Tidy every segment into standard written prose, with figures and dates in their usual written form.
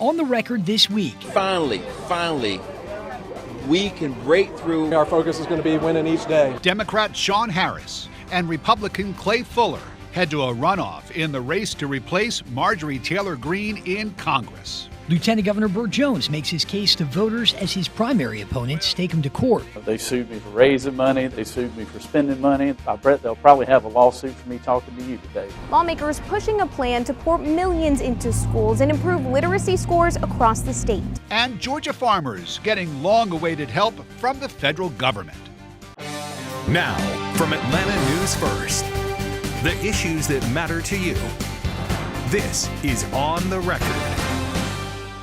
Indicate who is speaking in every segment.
Speaker 1: on the record this week.
Speaker 2: Finally, we can break through.
Speaker 3: Our focus is going to be winning each day.
Speaker 4: Democrat Sean Harris and Republican Clay Fuller head to a runoff in the race to replace Marjorie Taylor Greene in Congress.
Speaker 1: Lieutenant Governor Burt Jones makes his case to voters as his primary opponents take him to court.
Speaker 5: They sued me for raising money. They sued me for spending money. I bet they'll probably have a lawsuit for me talking to you today.
Speaker 6: Lawmakers pushing a plan to pour millions into schools and improve literacy scores across the state.
Speaker 4: And Georgia farmers getting long-awaited help from the federal government.
Speaker 7: Now, from Atlanta News First, the issues that matter to you. This is On the Record.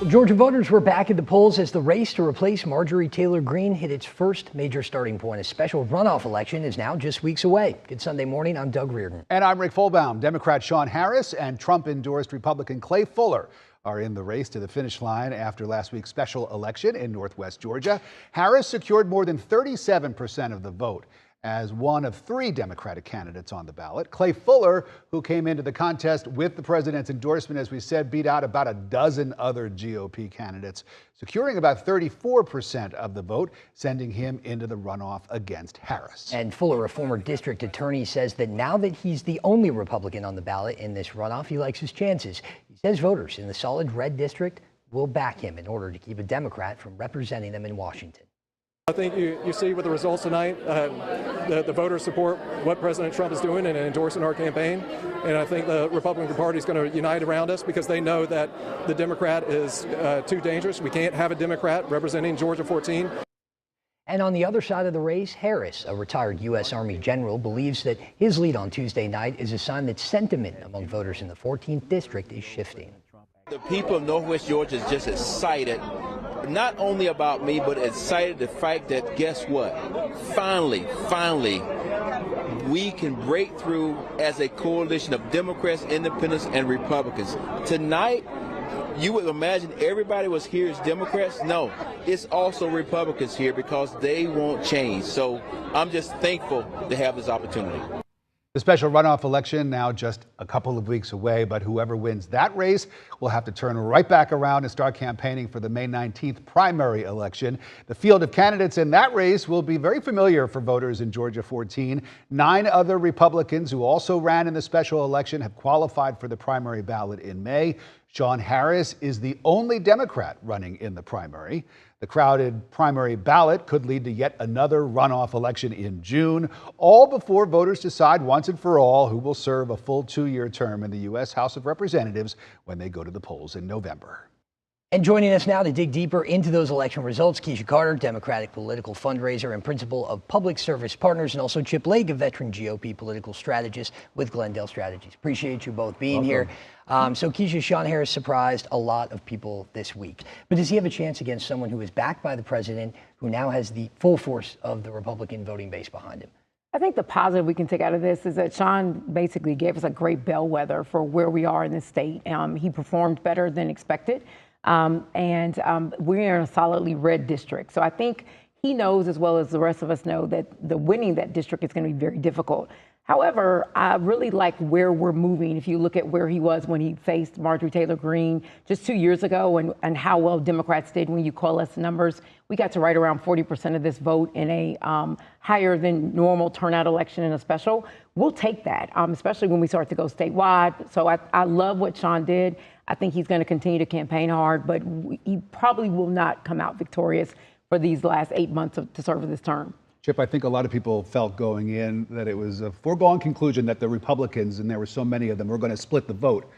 Speaker 1: Georgia voters were back at the polls as the race to replace Marjorie Taylor Greene hit its first major starting point. A special runoff election is now just weeks away. Good Sunday morning. I'm Doug Reardon.
Speaker 4: And I'm Rick Fulbaum. Democrat Sean Harris and Trump-endorsed Republican Clay Fuller are in the race to the finish line after last week's special election in Northwest Georgia. Harris secured more than 37% of the vote as one of three Democratic candidates on the ballot. Clay Fuller, who came into the contest with the president's endorsement, as we said, beat out about a dozen other GOP candidates, securing about 34% of the vote, sending him into the runoff against Harris.
Speaker 1: And Fuller, a former district attorney, says that now that he's the only Republican on the ballot in this runoff, he likes his chances. He says voters in the solid red district will back him in order to keep a Democrat from representing them in Washington.
Speaker 3: I think you see with the results tonight, the voters support what President Trump is doing and endorsing our campaign. And I think the Republican Party is going to unite around us because they know that the Democrat is too dangerous. We can't have a Democrat representing Georgia 14.
Speaker 1: And on the other side of the race, Harris, a retired U.S. Army general, believes that his lead on Tuesday night is a sign that sentiment among voters in the 14th district is shifting.
Speaker 2: The people of Northwest Georgia is just excited, not only about me, but excited the fact that, guess what? Finally, we can break through as a coalition of Democrats, Independents, and Republicans. Tonight, you would imagine everybody was here as Democrats. No, it's also Republicans here because they want change. So I'm just thankful to have this opportunity.
Speaker 4: The special runoff election now just a couple of weeks away, but whoever wins that race will have to turn right back around and start campaigning for the May 19th primary election. The field of candidates in that race will be very familiar for voters in Georgia 14. 9 other Republicans who also ran in the special election have qualified for the primary ballot in May. Sean Harris is the only Democrat running in the primary. The crowded primary ballot could lead to yet another runoff election in June, all before voters decide once and for all who will serve a full 2-year term in the U.S. House of Representatives when they go to the polls in November.
Speaker 1: And joining us now to dig deeper into those election results, Keisha Carter, Democratic political fundraiser and principal of Public Service Partners, and also Chip Lake, a veteran GOP political strategist with Glendale Strategies. Appreciate you both being here. So Keisha, Sean Harris surprised a lot of people this week. But does he have a chance against someone who is backed by the president, who now has the full force of the Republican voting base behind him?
Speaker 8: I think the positive we can take out of this is that Sean basically gave us a great bellwether for where we are in this state. He performed better than expected. And we're in a solidly red district. So I think he knows, as well as the rest of us know, that the winning that district is going to be very difficult. However, I really like where we're moving. If you look at where he was when he faced Marjorie Taylor Greene just 2 years ago and how well Democrats did when you coalesce the numbers, we got to right around 40% of this vote in a higher than normal turnout election in a special. We'll take that, especially when we start to go statewide. So I love what Sean did. I think he's going to continue to campaign hard, but he probably will not come out victorious for these last 8 months to serve this term.
Speaker 4: Chip, I think a lot of people felt going in that it was a foregone conclusion that the Republicans, and there were so many of them, were going to split the vote.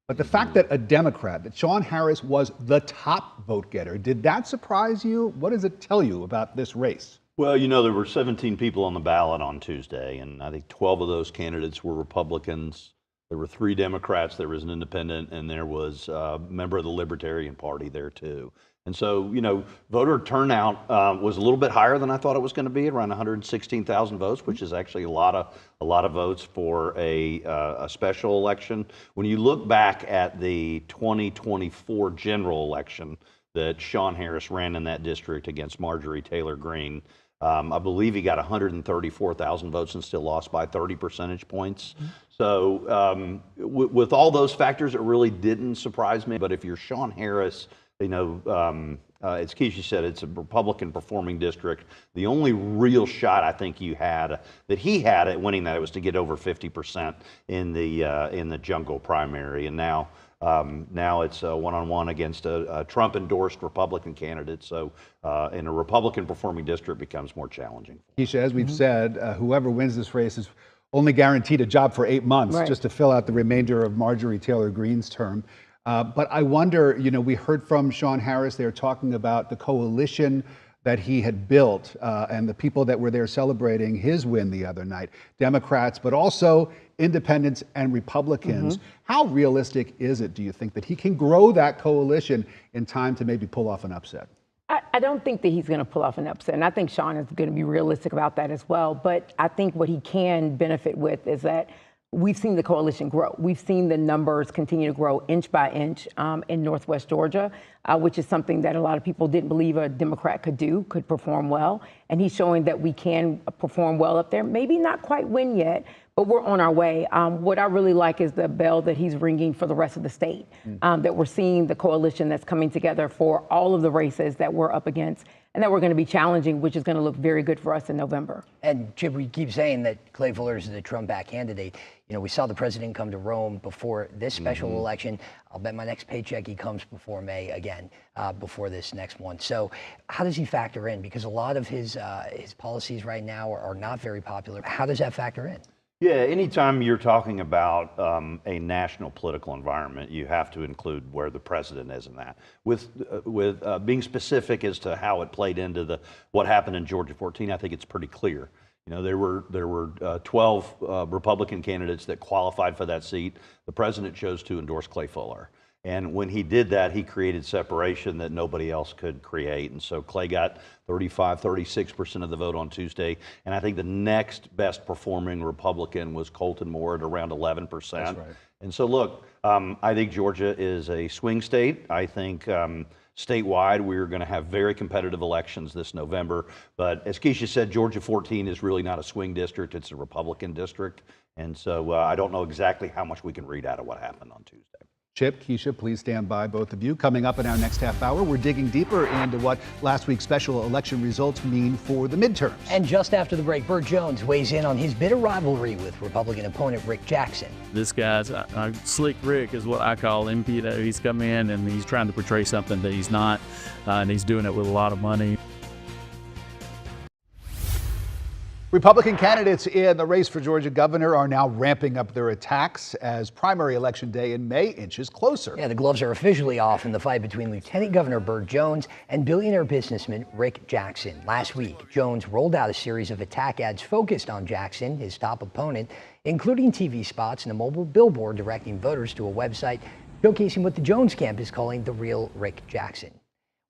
Speaker 4: But the fact that a Democrat, that Sean Harris was the top vote getter, did that surprise you? What does it tell you about this race?
Speaker 9: Well, you know, there were 17 people on the ballot on Tuesday, and I think 12 of those candidates were Republicans. There were 3 Democrats, there was an independent, and there was a member of the Libertarian Party there too. And so, you know, voter turnout was a little bit higher than I thought it was going to be, around 116,000 votes, which is actually a lot of votes for a special election. When you look back at the 2024 general election that Sean Harris ran in that district against Marjorie Taylor Greene, I believe he got 134,000 votes and still lost by 30 percentage points. So with all those factors, it really didn't surprise me. But if you're Sean Harris, as Keisha said, it's a Republican performing district. The only real shot I think that he had at winning that was to get over 50% in the jungle primary, and now it's a one-on-one against a Trump-endorsed Republican candidate. So in a Republican performing district becomes more challenging.
Speaker 4: Keisha, as we've said, whoever wins this race is only guaranteed a job for 8 months, just to fill out the remainder of Marjorie Taylor Greene's term. But I wonder, we heard from Sean Harris. They were talking about the coalition that he had built and the people that were there celebrating his win the other night, Democrats, but also independents and Republicans. How realistic is it, do you think, that he can grow that coalition in time to maybe pull off an upset?
Speaker 8: I don't think that he's going to pull off an upset, and I think Sean is going to be realistic about that as well. But I think what he can benefit with is that we've seen the coalition grow. We've seen the numbers continue to grow inch by inch in Northwest Georgia, which is something that a lot of people didn't believe a Democrat could perform well. And he's showing that we can perform well up there. Maybe not quite win yet, but we're on our way. What I really like is the bell that he's ringing for the rest of the state, that we're seeing the coalition that's coming together for all of the races that we're up against and that we're going to be challenging, which is going to look very good for us in November.
Speaker 1: And Chip, we keep saying that Clay Fuller is the Trump-backed candidate. We saw the president come to Rome before this special election. I'll bet my next paycheck he comes before May again, before this next one. So how does he factor in? Because a lot of his policies right now are not very popular. How does that factor in?
Speaker 9: Yeah, anytime you're talking about a national political environment, you have to include where the president is in that. With being specific as to how it played into what happened in Georgia 14, I think it's pretty clear. There were 12 Republican candidates that qualified for that seat. The president chose to endorse Clay Fuller. And when he did that, he created separation that nobody else could create. And so Clay got 36% of the vote on Tuesday. And I think the next best performing Republican was Colton Moore at around 11%.
Speaker 4: That's right.
Speaker 9: And so look, I think Georgia is a swing state. I think statewide, we're going to have very competitive elections this November. But as Keisha said, Georgia 14 is really not a swing district. It's a Republican district. And so I don't know exactly how much we can read out of what happened on Tuesday.
Speaker 4: Chip, Keisha, please stand by, both of you. Coming up in our next half hour, we're digging deeper into what last week's special election results mean for the midterms.
Speaker 1: And just after the break, Burt Jones weighs in on his bitter rivalry with Republican opponent Rick Jackson.
Speaker 5: This guy's Slick Rick is what I call him. He's come in and he's trying to portray something that he's not, and he's doing it with a lot of money.
Speaker 4: Republican candidates in the race for Georgia governor are now ramping up their attacks as primary election day in May inches closer.
Speaker 1: Yeah, the gloves are officially off in the fight between Lieutenant Governor Burt Jones and billionaire businessman Rick Jackson. Last week, Jones rolled out a series of attack ads focused on Jackson, his top opponent, including TV spots and a mobile billboard directing voters to a website showcasing what the Jones camp is calling the real Rick Jackson.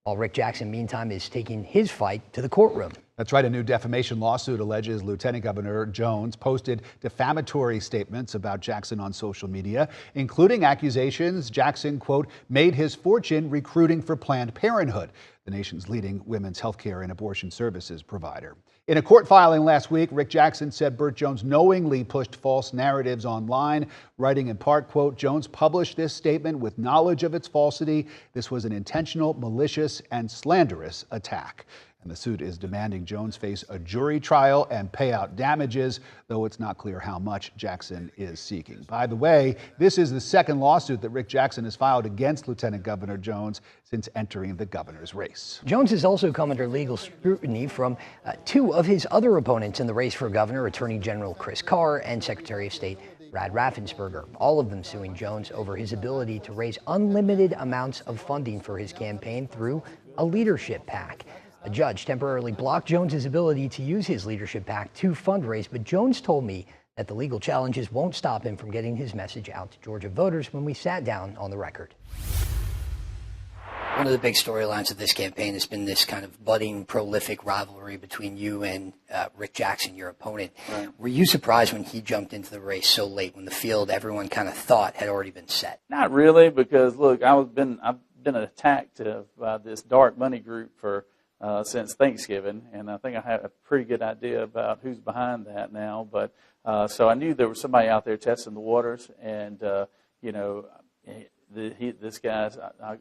Speaker 1: While Rick Jackson, meantime, is taking his fight to the courtroom.
Speaker 4: That's right. A new defamation lawsuit alleges Lieutenant Governor Jones posted defamatory statements about Jackson on social media, including accusations Jackson, quote, made his fortune recruiting for Planned Parenthood, the nation's leading women's health care and abortion services provider. In a court filing last week, Rick Jackson said Burt Jones knowingly pushed false narratives online, writing in part, quote, Jones published this statement with knowledge of its falsity. This was an intentional, malicious, and slanderous attack. And the suit is demanding Jones face a jury trial and pay out damages, though it's not clear how much Jackson is seeking. By the way, this is the second lawsuit that Rick Jackson has filed against Lieutenant Governor Jones since entering the governor's race.
Speaker 1: Jones has also come under legal scrutiny from two of his other opponents in the race for governor, Attorney General Chris Carr and Secretary of State Brad Raffensperger, all of them suing Jones over his ability to raise unlimited amounts of funding for his campaign through a leadership PAC. A judge temporarily blocked Jones's ability to use his leadership PAC to fundraise, but Jones told me that the legal challenges won't stop him from getting his message out to Georgia voters when we sat down on the record. One of the big storylines of this campaign has been this kind of budding, prolific rivalry between you and Rick Jackson, your opponent. Right. Were you surprised when he jumped into the race so late, when the field everyone kind of thought had already been set?
Speaker 5: Not really, because look, I've been attacked by this dark money group for since Thanksgiving, and I think I have a pretty good idea about who's behind that now. But so I knew there was somebody out there testing the waters, and this guy's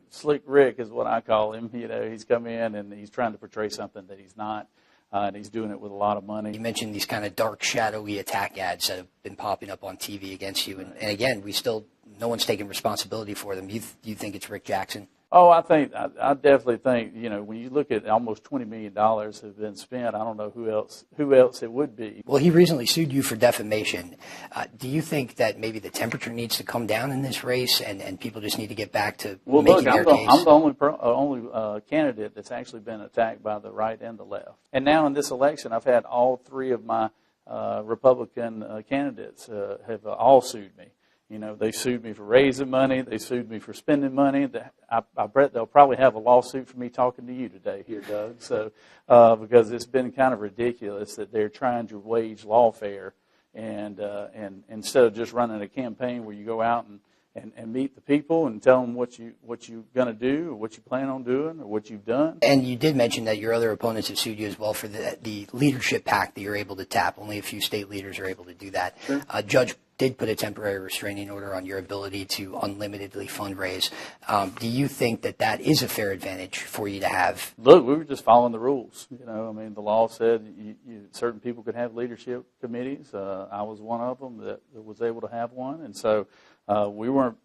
Speaker 5: Slick Rick is what I call him. He's come in and he's trying to portray something that he's not. And he's doing it with a lot of money.
Speaker 1: You mentioned these kind of dark, shadowy attack ads that have been popping up on TV against you. And again, no one's taking responsibility for them. You think it's Rick Jackson?
Speaker 5: Oh, I definitely think, when you look at almost $20 million have been spent, I don't know who else it would be.
Speaker 1: Well, he recently sued you for defamation. Do you think that maybe the temperature needs to come down in this race and people just need to get back to making their case?
Speaker 5: I'm the only candidate that's actually been attacked by the right and the left. And now in this election, I've had all three of my Republican candidates have all sued me. They sued me for raising money. They sued me for spending money. I bet they'll probably have a lawsuit for me talking to you today here, Doug. So, because it's been kind of ridiculous that they're trying to wage lawfare, and instead of just running a campaign where you go out and meet the people and tell them what you're going to do or what you plan on doing or what you've done.
Speaker 1: And you did mention that your other opponents have sued you as well for the leadership PAC that you're able to tap. Only a few state leaders are able to do that.
Speaker 5: Sure.
Speaker 1: Judge did put a temporary restraining order on your ability to unlimitedly fundraise. Do you think that is a fair advantage for you to have?
Speaker 5: Look, we were just following the rules. The law said certain people could have leadership committees. I was one of them that was able to have one, and so we weren't,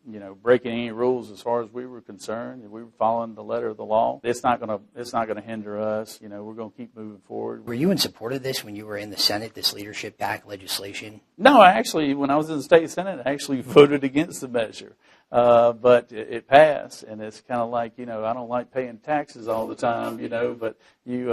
Speaker 5: breaking any rules as far as we were concerned. We were following the letter of the law. It's not gonna hinder us. We're gonna keep moving forward.
Speaker 1: Were you in support of this when you were in the Senate, this leadership PAC legislation?
Speaker 5: No, when I was in the state Senate, I actually voted against the measure. But it passed, and it's kind of like, I don't like paying taxes all the time, but you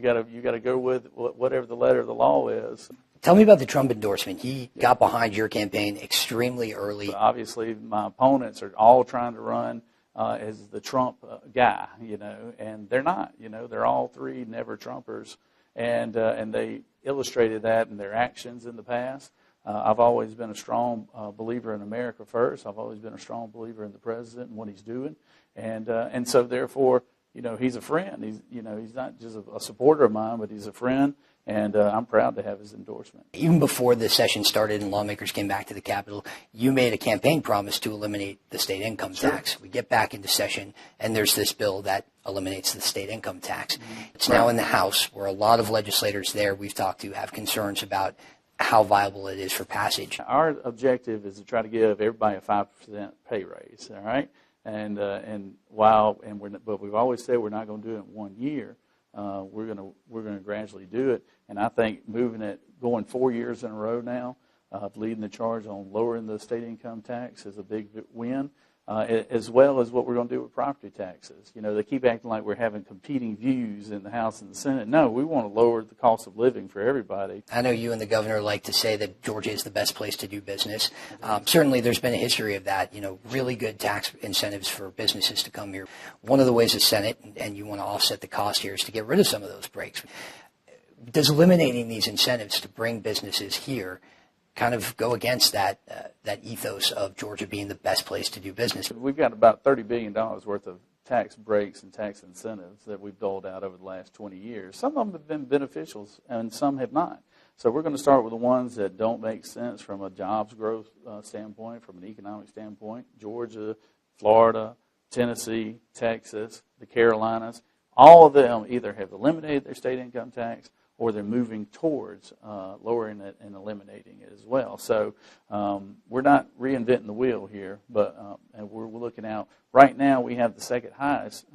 Speaker 5: gotta go with whatever the letter of the law is.
Speaker 1: Tell me about the Trump endorsement. He got behind your campaign extremely early.
Speaker 5: Obviously, my opponents are all trying to run as the Trump guy, and they're not. They're all three never Trumpers, and they illustrated that in their actions in the past. I've always been a strong believer in America first. I've always been a strong believer in the president and what he's doing, and so therefore, he's a friend. He's not just a supporter of mine, but he's a friend. And I'm proud to have his endorsement.
Speaker 1: Even before the session started and lawmakers came back to the Capitol, you made a campaign promise to eliminate the state income tax. We get back into session, and there's this bill that eliminates the state income tax. It's now in the House, where a lot of legislators there we've talked to have concerns about how viable it is for passage.
Speaker 5: Our objective is to try to give everybody a 5% pay raise, all right? But we've always said we're not going to do it in 1 year. We're going to gradually do it, and I think moving it, going 4 years in a row now, leading the charge on lowering the state income tax is a big win, as well as what we're going to do with property taxes. They keep acting like we're having competing views in the House and the Senate. No, we want to lower the cost of living for everybody.
Speaker 1: I know you and the governor like to say that Georgia is the best place to do business. Certainly there's been a history of that, really good tax incentives for businesses to come here. One of the ways the Senate, and you want to offset the cost here, is to get rid of some of those breaks. Does eliminating these incentives to bring businesses here kind of go against that ethos of Georgia being the best place to do business?
Speaker 5: We've got about $30 billion worth of tax breaks and tax incentives that we've doled out over the last 20 years. Some of them have been beneficial and some have not. So we're going to start with the ones that don't make sense from a jobs growth standpoint, from an economic standpoint. Georgia, Florida, Tennessee, Texas, the Carolinas, all of them either have eliminated their state income tax or they're moving towards lowering it and eliminating it as well. So we're not reinventing the wheel here, but and we're looking out. Right now, we have the second highest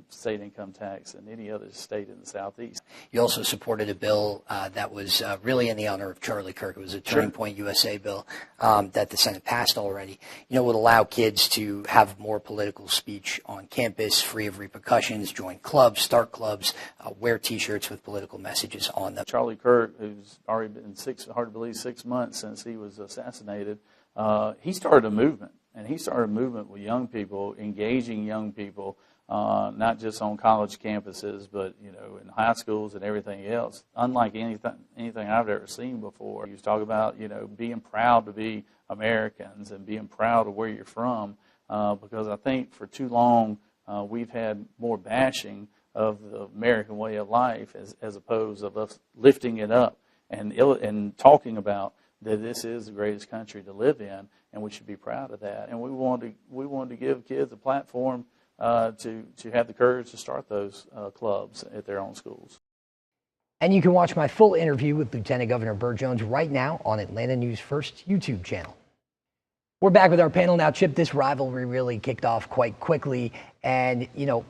Speaker 5: state income tax in any other state in the Southeast.
Speaker 1: You also supported a bill that was really in the honor of Charlie Kirk. It was a Turning Point USA bill that the Senate passed already. Would allow kids to have more political speech on campus, free of repercussions, join clubs, start clubs, wear T-shirts with political messages on them.
Speaker 5: Charlie Kirk, who's already been hard to believe 6 months since he was assassinated, he started a movement. And he started a movement with young people, engaging young people, not just on college campuses, but in high schools and everything else. Unlike anything I've ever seen before. He was talking about being proud to be Americans and being proud of where you're from, because I think for too long we've had more bashing of the American way of life as opposed of us lifting it up and talking about that this is the greatest country to live in, and we should be proud of that. And we wanted to give kids a platform to have the courage to start those clubs at their own schools.
Speaker 1: And you can watch my full interview with Lieutenant Governor Burt Jones right now on Atlanta News First YouTube channel. We're back with our panel now. Chip, this rivalry really kicked off quite quickly. And, you know,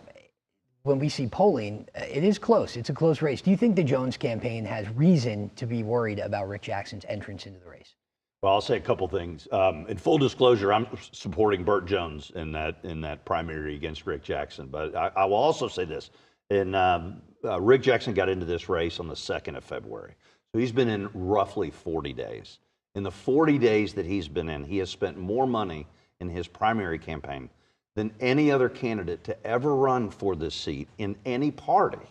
Speaker 1: when we see polling, it is close. It's a close race. Do you think the Jones campaign has reason to be worried about Rick Jackson's entrance into the race?
Speaker 9: Well, I'll say a couple things. In full disclosure, I'm supporting Burt Jones in that primary against Rick Jackson. But I will also say this. Rick Jackson got into this race on the 2nd of February. So he's been in roughly 40 days. In the 40 days that he's been in, he has spent more money in his primary campaign than any other candidate to ever run for this seat in any party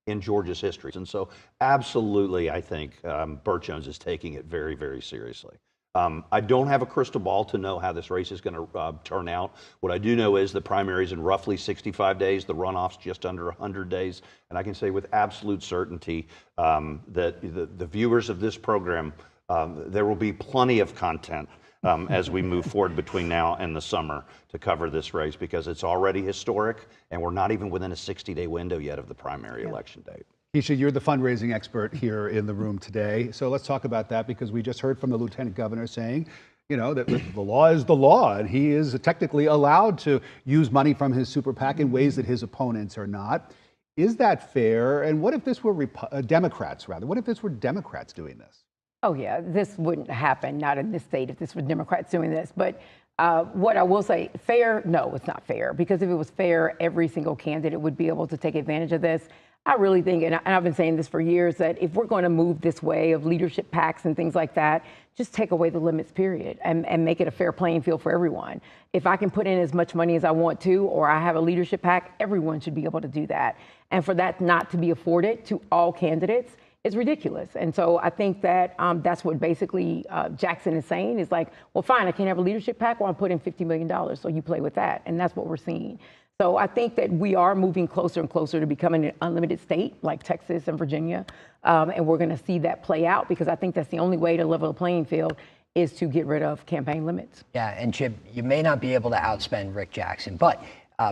Speaker 9: in Georgia's history. And so absolutely, I think Burt Jones is taking it very, very seriously. I don't have a crystal ball to know how this race is going to turn out. What I do know is the primary is in roughly 65 days, the runoffs just under 100 days. And I can say with absolute certainty that the viewers of this program, there will be plenty of content as we move forward between now and the summer to cover this race, because it's already historic and we're not even within a 60-day window yet of the primary election date.
Speaker 4: Keisha, you're the fundraising expert here in the room today. So let's talk about that, because we just heard from the Lieutenant Governor saying, you know, that the law is the law, and he is technically allowed to use money from his super PAC in ways that his opponents are not. Is that fair? And what if this were Democrats, rather? What if this were Democrats doing this?
Speaker 8: Oh, yeah, this wouldn't happen, not in this state, if this were Democrats doing this. But what I will say, fair? No, it's not fair, because if it was fair, every single candidate would be able to take advantage of this. I really think, and I've been saying this for years, that if we're going to move this way of leadership PACs and things like that, just take away the limits, period, and make it a fair playing field for everyone. If I can put in as much money as I want to, or I have a leadership PAC, everyone should be able to do that. And for that not to be afforded to all candidates is ridiculous. And so I think that that's what basically Jackson is saying, is like, well, fine, I can't have a leadership PAC, or I'll put in $50 million, so you play with that. And that's what we're seeing. So I think that we are moving closer and closer to becoming an unlimited state like Texas and Virginia. And we're going to see that play out, because I think that's the only way to level the playing field is to get rid of campaign limits.
Speaker 1: Yeah, and Chip, you may not be able to outspend Rick Jackson, but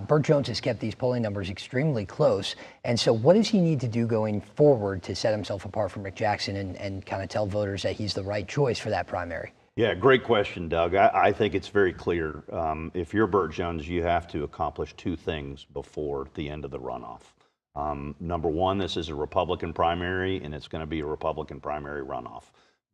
Speaker 1: Burt Jones has kept these polling numbers extremely close. And so what does he need to do going forward to set himself apart from Rick Jackson and kind of tell voters that he's the right choice for that primary?
Speaker 9: Yeah, great question, Doug. I think it's very clear. If you're Burt Jones, you have to accomplish two things before the end of the runoff. Number one, this is a Republican primary, and it's going to be a Republican primary runoff.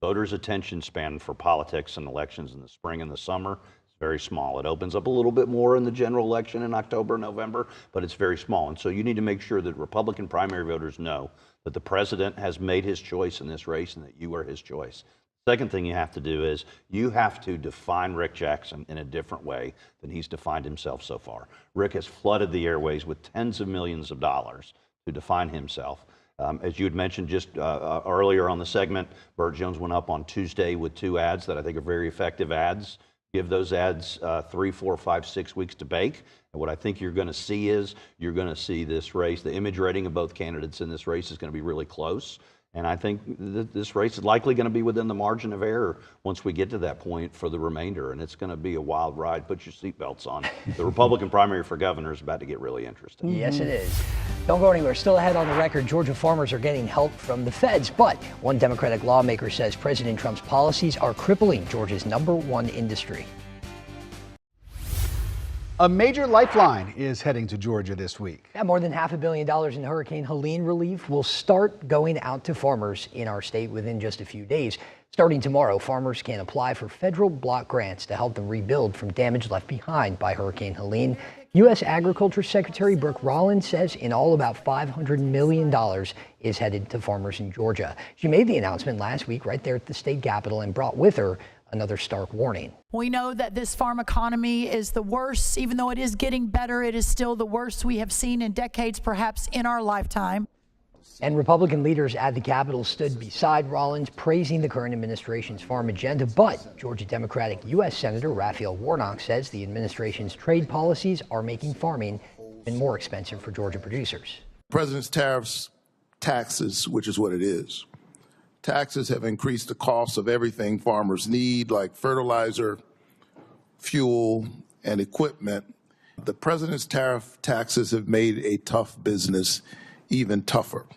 Speaker 9: Voters' attention span for politics and elections in the spring and the summer is very small. It opens up a little bit more in the general election in October, November, but it's very small. And so you need to make sure that Republican primary voters know that the president has made his choice in this race and that you are his choice. Second thing you have to do is you have to define Rick Jackson in a different way than he's defined himself so far. Rick has flooded the airways with tens of millions of dollars to define himself. As you had mentioned just earlier on the segment, Burt Jones went up on Tuesday with 2 ads that I think are very effective ads. Give those ads 3, 4, 5, 6 weeks to bake. And what I think you're going to see is you're going to see this race, the image rating of both candidates in this race is going to be really close. And I think this race is likely going to be within the margin of error once we get to that point for the remainder. And it's going to be a wild ride. Put your seatbelts on. The Republican primary for governor is about to get really interesting.
Speaker 1: Yes, it is. Don't go anywhere. Still ahead on the record, Georgia farmers are getting help from the feds. But one Democratic lawmaker says President Trump's policies are crippling Georgia's #1 industry.
Speaker 4: A major lifeline is heading to Georgia this week.
Speaker 1: Yeah, more than $500 million in Hurricane Helene relief will start going out to farmers in our state within just a few days. Starting tomorrow, farmers can apply for federal block grants to help them rebuild from damage left behind by Hurricane Helene. U.S. Agriculture Secretary Brooke Rollins says in all about $500 million is headed to farmers in Georgia. She made the announcement last week right there at the state capitol and brought with her another stark warning.
Speaker 10: We know that this farm economy is the worst. Even though it is getting better, it is still the worst we have seen in decades, perhaps in our lifetime.
Speaker 1: And Republican leaders at the Capitol stood beside Rollins, praising the current administration's farm agenda. But Georgia Democratic U.S. Senator Raphael Warnock says the administration's trade policies are making farming even more expensive for Georgia producers.
Speaker 11: president's tariffs, taxes, which is what it is. Taxes have increased the cost of everything farmers need, like fertilizer, fuel, and equipment. The president's tariff taxes have made a tough business even tougher.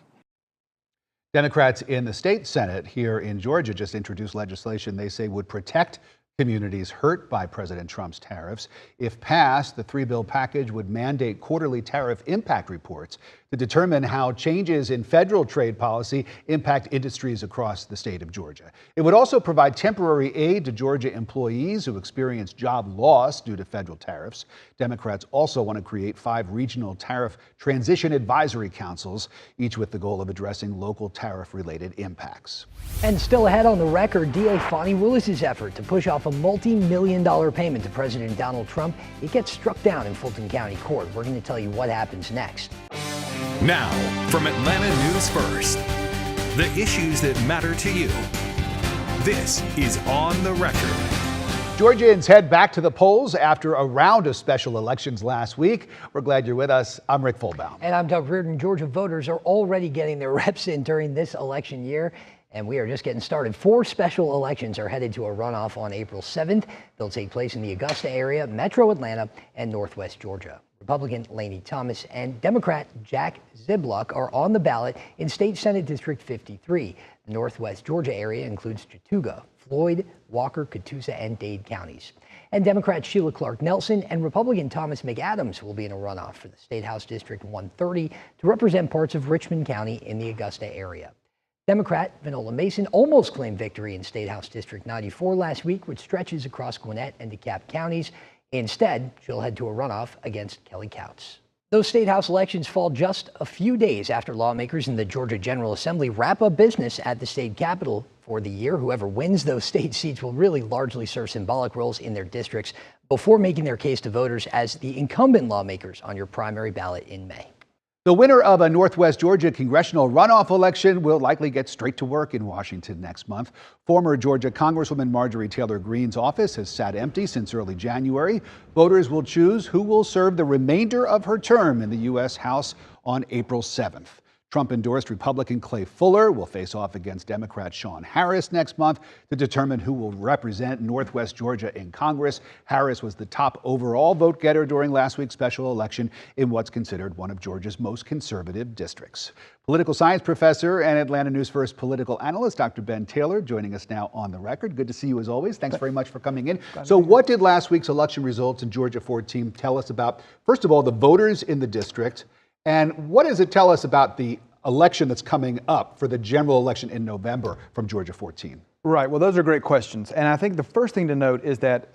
Speaker 4: Democrats in the state Senate here in Georgia just introduced legislation they say would protect communities hurt by President Trump's tariffs. If passed, the three-bill package would mandate quarterly tariff impact reports to determine how changes in federal trade policy impact industries across the state of Georgia. It would also provide temporary aid to Georgia employees who experience job loss due to federal tariffs. Democrats also want to create 5 regional tariff transition advisory councils, each with the goal of addressing local tariff-related impacts.
Speaker 1: And still ahead on the record, DA Fonnie Willis's effort to push off a multi-million-dollar payment to President Donald Trump, it gets struck down in Fulton County Court. We're going to tell you what happens next.
Speaker 7: Now, from Atlanta News First, the issues that matter to you. This is On the Record.
Speaker 4: Georgians head back to the polls after a round of special elections last week. We're glad you're with us. I'm Rick Fulbaum.
Speaker 1: And I'm Doug Reardon. Georgia voters are already getting their reps in during this election year, and we are just getting started. 4 special elections are headed to a runoff on April 7th. They'll take place in the Augusta area, Metro Atlanta, and Northwest Georgia. Republican Lainey Thomas and Democrat Jack Zibluck are on the ballot in State Senate District 53. The Northwest Georgia area includes Chattooga, Floyd, Walker, Catoosa, and Dade counties. And Democrat Sheila Clark Nelson and Republican Thomas McAdams will be in a runoff for the State House District 130 to represent parts of Richmond County in the Augusta area. Democrat Vanola Mason almost claimed victory in State House District 94 last week, which stretches across Gwinnett and DeKalb counties. Instead, she'll head to a runoff against Kelly Couts. Those state house elections fall just a few days after lawmakers in the Georgia General Assembly wrap up business at the state capitol for the year. Whoever wins those state seats will really largely serve symbolic roles in their districts before making their case to voters as the incumbent lawmakers on your primary ballot in May.
Speaker 4: The winner of a Northwest Georgia congressional runoff election will likely get straight to work in Washington next month. Former Georgia Congresswoman Marjorie Taylor Greene's office has sat empty since early January. Voters will choose who will serve the remainder of her term in the U.S. House on April 7th. Trump-endorsed Republican Clay Fuller will face off against Democrat Sean Harris next month to determine who will represent Northwest Georgia in Congress. Harris was the top overall vote getter during last week's special election in what's considered one of Georgia's most conservative districts. Political science professor and Atlanta News First political analyst Dr. Ben Taylor joining us now on the record. Good to see you as always. Thanks very much for coming in. So what did last week's election results in Georgia 14 tell us about, first of all, the voters in the district? And what does it tell us about the election that's coming up for the general election in November from Georgia 14?
Speaker 12: Right. Well, those are great questions. And I think the first thing to note is that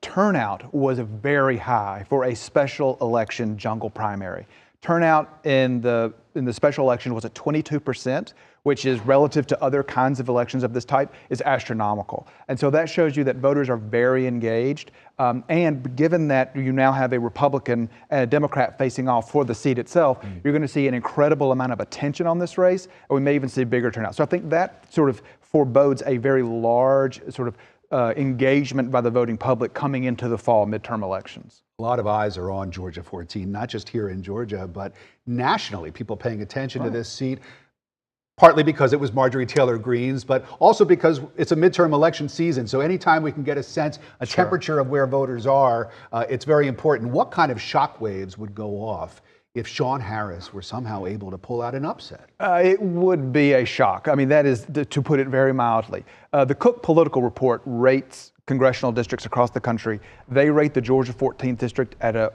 Speaker 12: turnout was very high for a special election jungle primary. Turnout in the special election was at 22%, which is relative to other kinds of elections of this type is astronomical. And so that shows you that voters are very engaged. And given that you now have a Republican and a Democrat facing off for the seat itself, you're going to see an incredible amount of attention on this race, and we may even see bigger turnout. So I think that sort of forebodes a very large sort of engagement by the voting public coming into the fall midterm elections.
Speaker 4: A lot of eyes are on Georgia 14, not just here in Georgia, but nationally. People paying attention to this seat, partly because it was Marjorie Taylor Greene's, but also because it's a midterm election season. So anytime we can get a sense, a temperature of where voters are, it's very important. What kind of shockwaves would go off if Sean Harris were somehow able to pull out an upset?
Speaker 12: It would be a shock. I mean, that is, to put it very mildly. The Cook Political Report rates congressional districts across the country. They rate the Georgia 14th district at a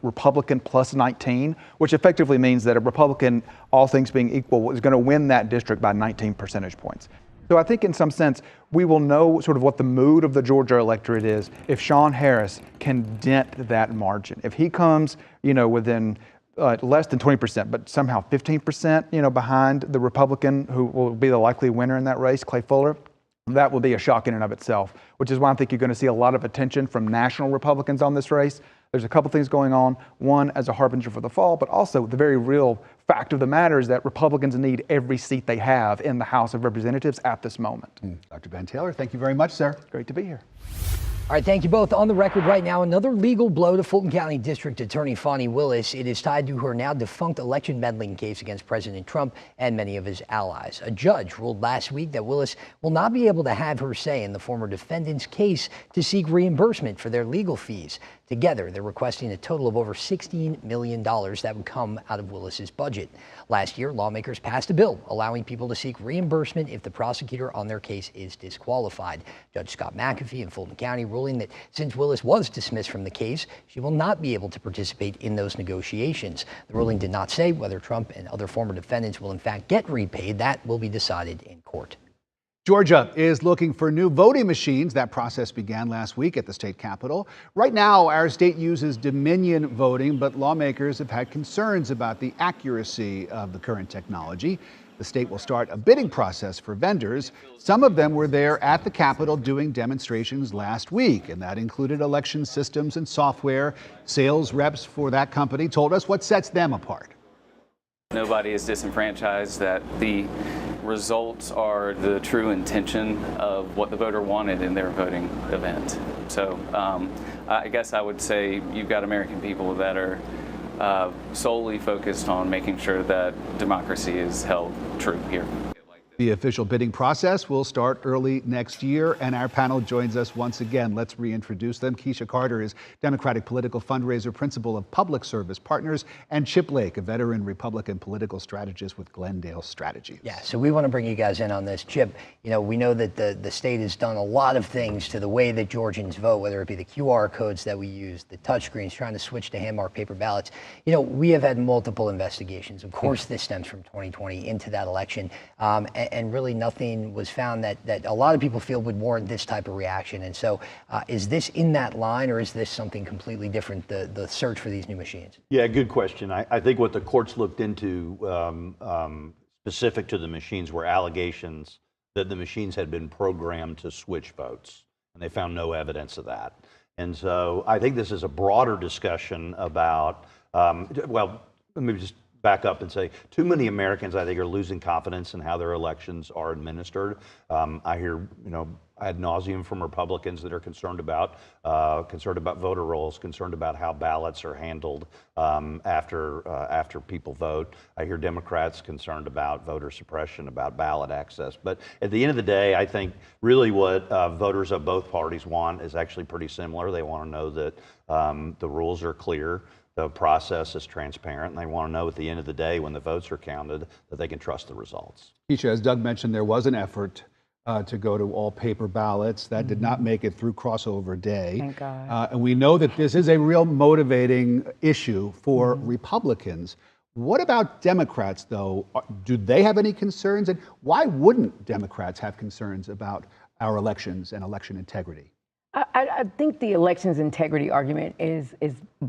Speaker 12: Republican plus 19, which effectively means that a Republican, all things being equal, is going to win that district by 19 percentage points. So I think in some sense, we will know sort of what the mood of the Georgia electorate is if Sean Harris can dent that margin. If he comes, within less than 20%, but somehow 15%, behind the Republican who will be the likely winner in that race, Clay Fuller, that will be a shock in and of itself, which is why I think you're going to see a lot of attention from national Republicans on this race. There's a couple things going on. One, as a harbinger for the fall, but also the very real fact of the matter is that Republicans need every seat they have in the House of Representatives at this moment.
Speaker 4: Dr. Ben Taylor, thank you very much, sir.
Speaker 12: Great to be here.
Speaker 1: All right, thank you both. On the record right now, another legal blow to Fulton County District Attorney Fani Willis. It is tied to her now defunct election meddling case against President Trump and many of his allies. A judge ruled last week that Willis will not be able to have her say in the former defendant's case to seek reimbursement for their legal fees. Together, they're requesting a total of over $16 million that would come out of Willis's budget. Last year, lawmakers passed a bill allowing people to seek reimbursement if the prosecutor on their case is disqualified. Judge Scott McAfee in Fulton County ruling that since Willis was dismissed from the case, she will not be able to participate in those negotiations. The ruling did not say whether Trump and other former defendants will in fact get repaid. That will be decided in court.
Speaker 4: Georgia is looking for new voting machines. That process began last week at the state capitol. Right now, our state uses Dominion voting, but lawmakers have had concerns about the accuracy of the current technology. The state will start a bidding process for vendors. Some of them were there at the Capitol doing demonstrations last week, and that included election systems and software. Sales reps for that company told us what sets them apart.
Speaker 13: Nobody is disenfranchised, that the results are the true intention of what the voter wanted in their voting event. So I guess I would say you've got American people that are solely focused on making sure that democracy is held true here.
Speaker 4: The official bidding process will start early next year, and our panel joins us once again. Let's reintroduce them. Keisha Carter is Democratic political fundraiser, principal of Public Service Partners, and Chip Lake, a veteran Republican political strategist with Glendale Strategies.
Speaker 1: Yeah, so we want to bring you guys in on this. Chip, you know, we know that the state has done a lot of things to the way that Georgians vote, whether it be the QR codes that we use, the touchscreens, trying to switch to hand-marked paper ballots. You know, we have had multiple investigations. Of course, this stems from 2020 into that election. And really nothing was found that a lot of people feel would warrant this type of reaction. And so is this in that line, or is this something completely different, the search for these new machines?
Speaker 9: Yeah, good question. I think what the courts looked into specific to the machines were allegations that the machines had been programmed to switch votes, and they found no evidence of that. And so I think this is a broader discussion about, well, let me just back up and say, too many Americans, I think, are losing confidence in how their elections are administered. I hear, you know, ad nauseum from Republicans that are concerned about voter rolls, concerned about how ballots are handled after people vote. I hear Democrats concerned about voter suppression, about ballot access. But at the end of the day, I think really what voters of both parties want is actually pretty similar. They want to know that the rules are clear, the process is transparent, and they want to know at the end of the day when the votes are counted that they can trust the results.
Speaker 4: Keisha, as Doug mentioned, there was an effort to go to all paper ballots. That did not make it through crossover day.
Speaker 8: Thank God.
Speaker 4: And we know that this is a real motivating issue for Republicans. What about Democrats, though? Do they have any concerns? And why wouldn't Democrats have concerns about our elections and election integrity?
Speaker 8: I think the elections integrity argument is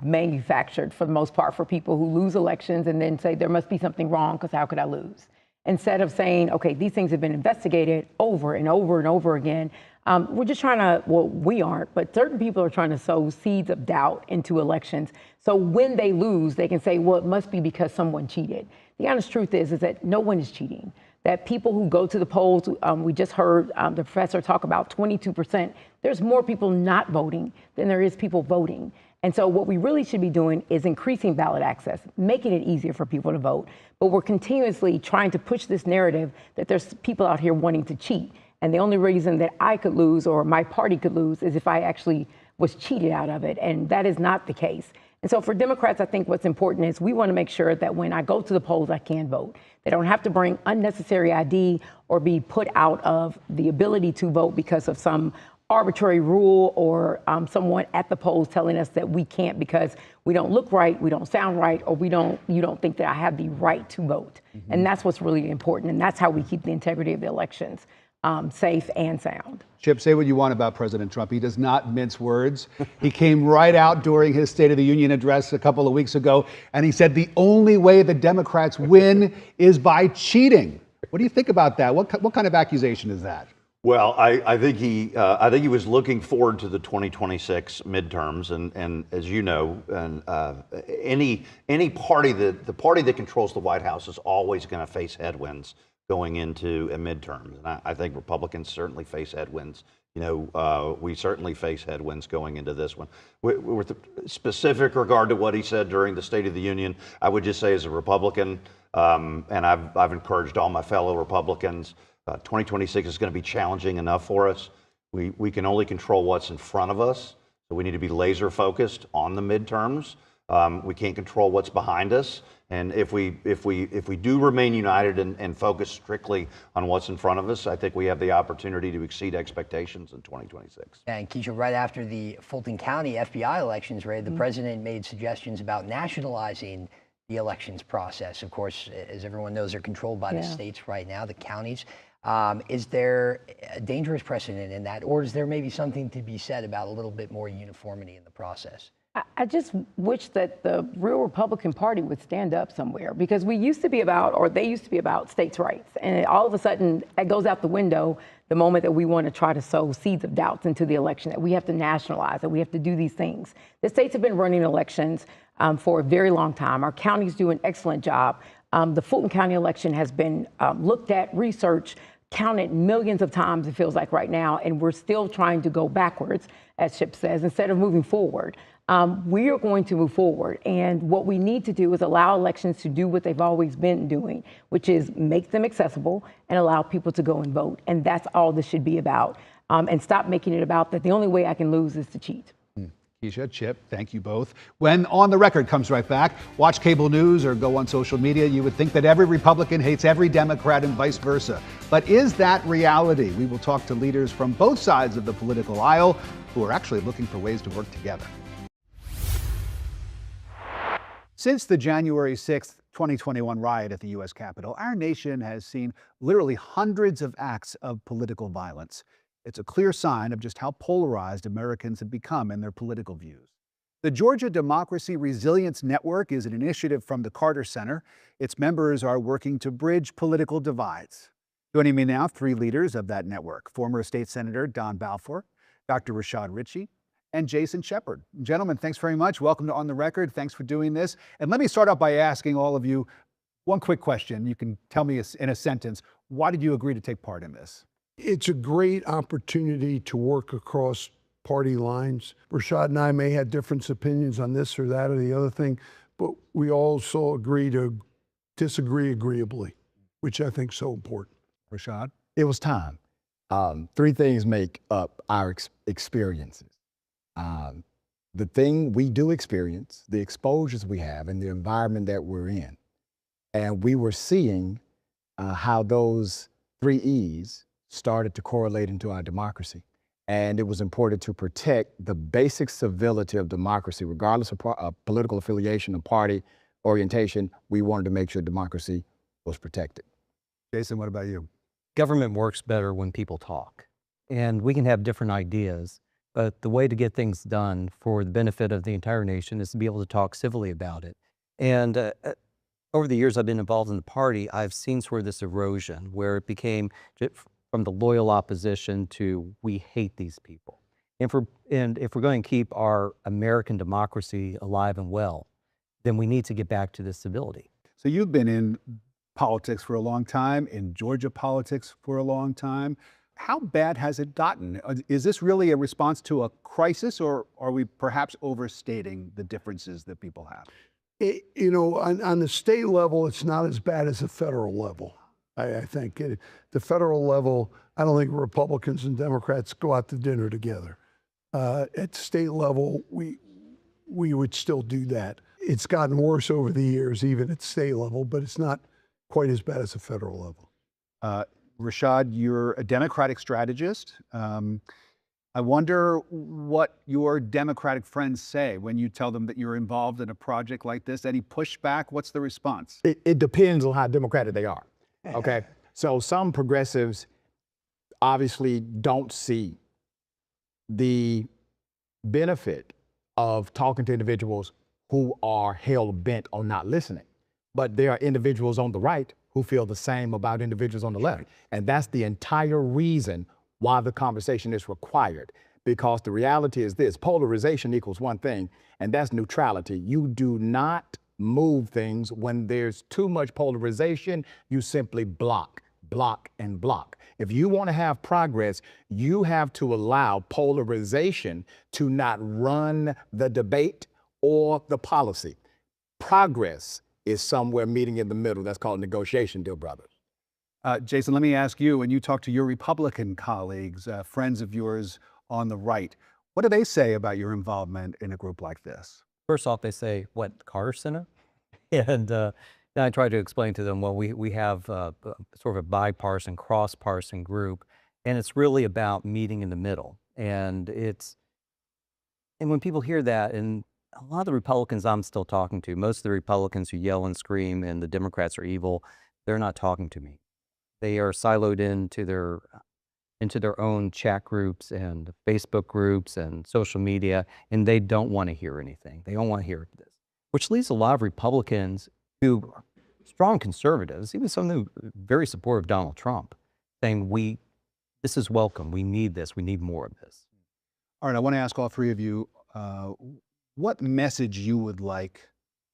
Speaker 8: manufactured for the most part for people who lose elections and then say there must be something wrong because how could I lose? Instead of saying, okay, these things have been investigated over and over and over again. We're just trying to, well, we aren't, but certain people are trying to sow seeds of doubt into elections. So when they lose, they can say, well, it must be because someone cheated. The honest truth is that no one is cheating. That people who go to the polls, we just heard the professor talk about 22%. There's more people not voting than there is people voting. And so what we really should be doing is increasing ballot access, making it easier for people to vote. But we're continuously trying to push this narrative that there's people out here wanting to cheat. And the only reason that I could lose or my party could lose is if I actually was cheated out of it. And that is not the case. And so for Democrats, I think what's important is we want to make sure that when I go to the polls, I can vote. They don't have to bring unnecessary ID or be put out of the ability to vote because of some arbitrary rule or someone at the polls telling us that we can't because we don't look right, we don't sound right, or you don't think that I have the right to vote. Mm-hmm. And that's what's really important. And that's how we keep the integrity of the elections safe and sound.
Speaker 4: Chip, say what you want about President Trump. He does not mince words. He came right out during his State of the Union address a couple of weeks ago, and he said the only way the Democrats win is by cheating. What do you think about that? What kind of accusation is that?
Speaker 9: Well, I think he was looking forward to the 2026 midterms, and as you know, and any party the party that controls the White House is always going to face headwinds going into a midterm. And I think Republicans certainly face headwinds we certainly face headwinds going into this one. With specific regard to what he said during the State of the Union, I would just say as a Republican, and I've encouraged all my fellow Republicans, 2026 is going to be challenging enough for us. We can only control what's in front of us, so we need to be laser focused on the midterms. We can't control what's behind us. And if we do remain united and focus strictly on what's in front of us, I think we have the opportunity to exceed expectations in 2026.
Speaker 1: And Keisha, right after the Fulton County FBI elections raid, the president made suggestions about nationalizing the elections process. Of course, as everyone knows, they're controlled by the states right now, the counties. Is there a dangerous precedent in that, or is there maybe something to be said about a little bit more uniformity in the process?
Speaker 8: I just wish that the real Republican Party would stand up somewhere, because we used to be about, or they used to be about, states' rights. And all of a sudden, it goes out the window the moment that we want to try to sow seeds of doubts into the election, that we have to nationalize, that we have to do these things. The states have been running elections for a very long time. Our counties do an excellent job. The Fulton County election has been looked at, researched, counted millions of times, it feels like right now, and we're still trying to go backwards, as Chip says, instead of moving forward. We are going to move forward, and what we need to do is allow elections to do what they've always been doing, which is make them accessible and allow people to go and vote. And that's all this should be about. And stop making it about that the only way I can lose is to cheat.
Speaker 4: Keisha, Chip, thank you both. When On the Record comes right back, watch cable news or go on social media, you would think that every Republican hates every Democrat and vice versa. But is that reality? We will talk to leaders from both sides of the political aisle who are actually looking for ways to work together. Since the January 6th, 2021 riot at the U.S. Capitol, our nation has seen literally hundreds of acts of political violence. It's a clear sign of just how polarized Americans have become in their political views. The Georgia Democracy Resilience Network is an initiative from the Carter Center. Its members are working to bridge political divides. Joining me now, three leaders of that network: former State Senator Don Balfour, Dr. Rashad Ritchie, and Jason Shepard. Gentlemen, thanks very much. Welcome to On the Record. Thanks for doing this. And let me start off by asking all of you one quick question. You can tell me in a sentence, why did you agree to take part in this?
Speaker 14: It's a great opportunity to work across party lines. Rashad and I may have different opinions on this or that or the other thing, but we also agree to disagree agreeably, which I think is so important.
Speaker 4: Rashad?
Speaker 15: It was time. Three things make up our experiences. The thing we do experience, the exposures we have, and the environment that we're in. And we were seeing how those 3 E's started to correlate into our democracy. And it was important to protect the basic civility of democracy, regardless of political affiliation or party orientation. We wanted to make sure democracy was protected.
Speaker 4: Jason, what about you?
Speaker 16: Government works better when people talk. And we can have different ideas, but the way to get things done for the benefit of the entire nation is to be able to talk civilly about it. And over the years I've been involved in the party, I've seen sort of this erosion where it became from the loyal opposition to we hate these people. And if we're going to keep our American democracy alive and well, then we need to get back to this civility.
Speaker 4: So you've been in politics for a long time, in Georgia politics for a long time. How bad has it gotten? Is this really a response to a crisis, or are we perhaps overstating the differences that people have?
Speaker 14: On the state level, it's not as bad as the federal level. I think the federal level, I don't think Republicans and Democrats go out to dinner together. At state level, we would still do that. It's gotten worse over the years, even at state level, but it's not quite as bad as the federal level.
Speaker 4: Rashad, you're a Democratic strategist. I wonder what your Democratic friends say when you tell them that you're involved in a project like this. Any pushback? What's the response?
Speaker 15: It depends on how Democratic they are. Okay, so some progressives obviously don't see the benefit of talking to individuals who are hell-bent on not listening. But there are individuals on the right who feel the same about individuals on the left. And that's the entire reason why the conversation is required. Because the reality is this: polarization equals one thing, and that's neutrality. You do not move things when there's too much polarization. You simply block. block, and block. If you want to have progress, you have to allow polarization to not run the debate or the policy. Progress is somewhere meeting in the middle. That's called negotiation, dear brothers.
Speaker 4: Jason, let me ask you, when you talk to your Republican colleagues, friends of yours on the right, what do they say about your involvement in a group like this?
Speaker 16: First off, they say, what, the Carter Center? And then I try to explain to them, well, we have sort of a bipartisan, cross-partisan group, and it's really about meeting in the middle. And when people hear that, and a lot of the Republicans I'm still talking to, most of the Republicans who yell and scream and the Democrats are evil, they're not talking to me. They are siloed into their own chat groups and Facebook groups and social media, and they don't want to hear anything. They don't want to hear this, which leaves a lot of Republicans who are strong conservatives, even some who are very supportive of Donald Trump, saying, this is welcome. We need this. We need more of this.
Speaker 4: All right, I want to ask all three of you what message you would like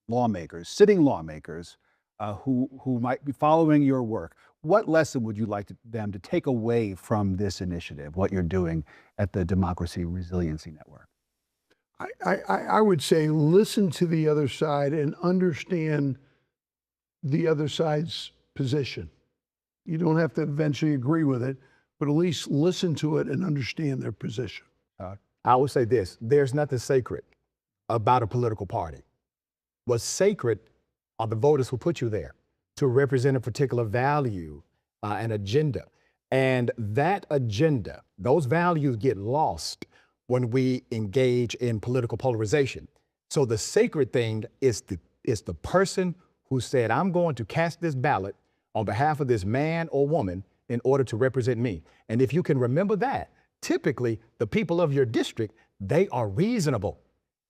Speaker 4: lawmakers, sitting lawmakers, who might be following your work, what lesson would you like them to take away from this initiative, what you're doing at the Democracy Resiliency Network?
Speaker 14: I would say listen to the other side and understand the other side's position. You don't have to eventually agree with it, but at least listen to it and understand their position.
Speaker 15: I would say this, there's nothing sacred about a political party. What's sacred are the voters who put you there to represent a particular value, an agenda. And that agenda, those values get lost when we engage in political polarization. So the sacred thing is the person who said, I'm going to cast this ballot on behalf of this man or woman in order to represent me. And if you can remember that, typically the people of your district, they are reasonable.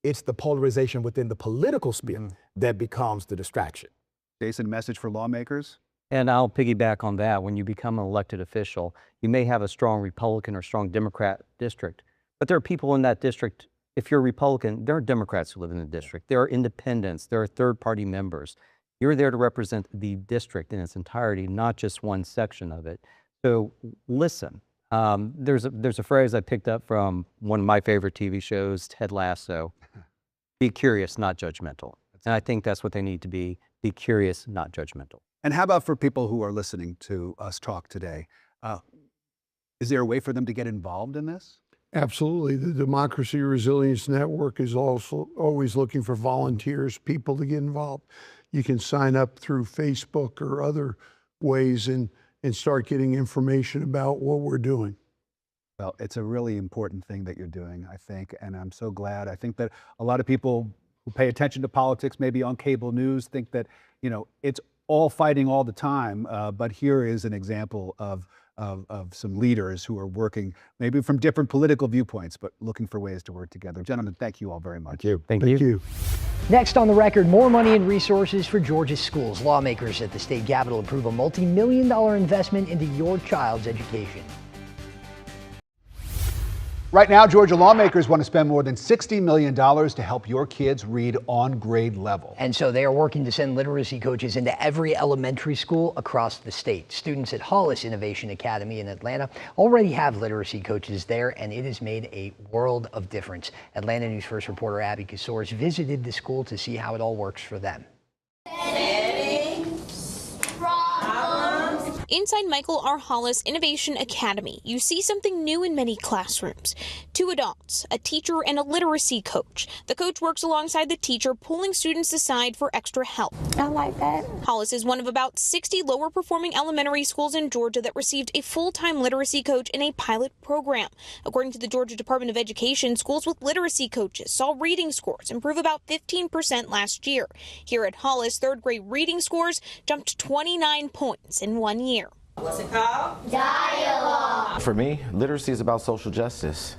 Speaker 15: It's the polarization within the political sphere that becomes the distraction.
Speaker 4: Jason, message for lawmakers?
Speaker 16: And I'll piggyback on that. When you become an elected official, you may have a strong Republican or strong Democrat district, but there are people in that district. If you're a Republican, there are Democrats who live in the district. There are independents. There are third-party members. You're there to represent the district in its entirety, not just one section of it. So listen. There's a phrase I picked up from one of my favorite TV shows, Ted Lasso. Be curious, not judgmental. And I think that's what they need to be. Be curious, not judgmental.
Speaker 4: And how about for people who are listening to us talk today? Is there a way for them to get involved in this?
Speaker 14: Absolutely. The Democracy Resilience Network is also always looking for volunteers, people to get involved. You can sign up through Facebook or other ways and start getting information about what we're doing.
Speaker 4: Well, it's a really important thing that you're doing, I think, and I'm so glad. I think that a lot of people who pay attention to politics, maybe on cable news, think that, it's all fighting all the time, but here is an example of some leaders who are working maybe from different political viewpoints, but looking for ways to work together. Gentlemen, thank you all very much.
Speaker 15: Thank you.
Speaker 1: Next on the record, more money and resources for Georgia's schools. Lawmakers at the state capitol approve a multi-million-dollar investment into your child's education.
Speaker 4: Right now, Georgia lawmakers want to spend more than $60 million to help your kids read on grade level.
Speaker 1: And so they are working to send literacy coaches into every elementary school across the state. Students at Hollis Innovation Academy in Atlanta already have literacy coaches there, and it has made a world of difference. Atlanta News First reporter Abby Kassours visited the school to see how it all works for them.
Speaker 6: Inside Michael R. Hollis Innovation Academy, you see something new in many classrooms. 2 adults, a teacher and a literacy coach. The coach works alongside the teacher, pulling students aside for extra help. I like that. Hollis is one of about 60 lower performing elementary schools in Georgia that received a full-time literacy coach in a pilot program. According to the Georgia Department of Education, schools with literacy coaches saw reading scores improve about 15% last year. Here at Hollis, 3rd grade reading scores jumped 29 points in 1 year.
Speaker 17: What's it called? Dialogue. For me, literacy is about social justice.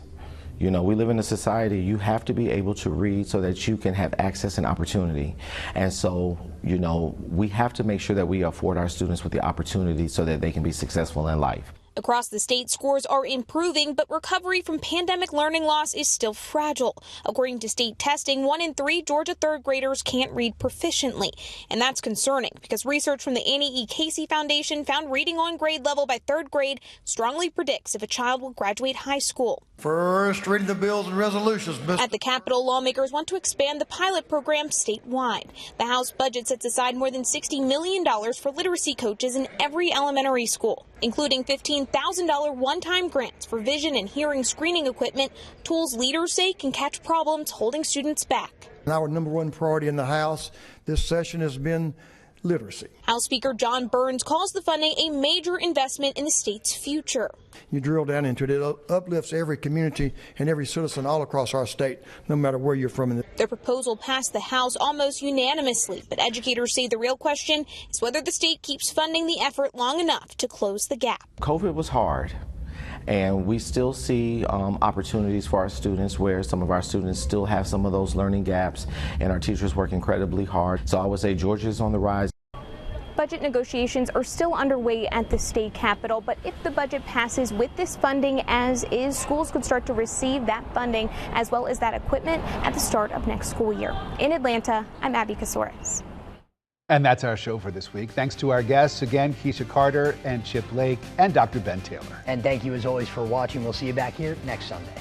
Speaker 17: We live in a society, you have to be able to read so that you can have access and opportunity. And so, we have to make sure that we afford our students with the opportunity so that they can be successful in life.
Speaker 6: Across the state, scores are improving, but recovery from pandemic learning loss is still fragile. According to state testing, 1 in 3 Georgia third graders can't read proficiently. And that's concerning because research from the Annie E. Casey Foundation found reading on grade level by third grade strongly predicts if a child will graduate high school.
Speaker 18: First reading the bills and resolutions.
Speaker 6: At the Capitol, lawmakers want to expand the pilot program statewide. The House budget sets aside more than $60 million for literacy coaches in every elementary school, including $15,000 one-time grants for vision and hearing screening equipment, tools leaders say can catch problems holding students back.
Speaker 18: Our number one priority in the House this session has been literacy.
Speaker 6: House Speaker John Burns calls the funding a major investment in the state's future.
Speaker 18: You drill down into it, it uplifts every community and every citizen all across our state, no matter where you're from.
Speaker 6: The proposal passed the House almost unanimously, but educators say the real question is whether the state keeps funding the effort long enough to close the gap.
Speaker 17: COVID was hard. And we still see opportunities for our students where some of our students still have some of those learning gaps, and our teachers work incredibly hard. So I would say Georgia is on the rise.
Speaker 6: Budget negotiations are still underway at the state capitol, but if the budget passes with this funding as is, schools could start to receive that funding as well as that equipment at the start of next school year. In Atlanta, I'm Abby Casores.
Speaker 4: And that's our show for this week. Thanks to our guests again, Keisha Carter and Chip Lake and Dr. Ben Taylor.
Speaker 1: And thank you as always for watching. We'll see you back here next Sunday.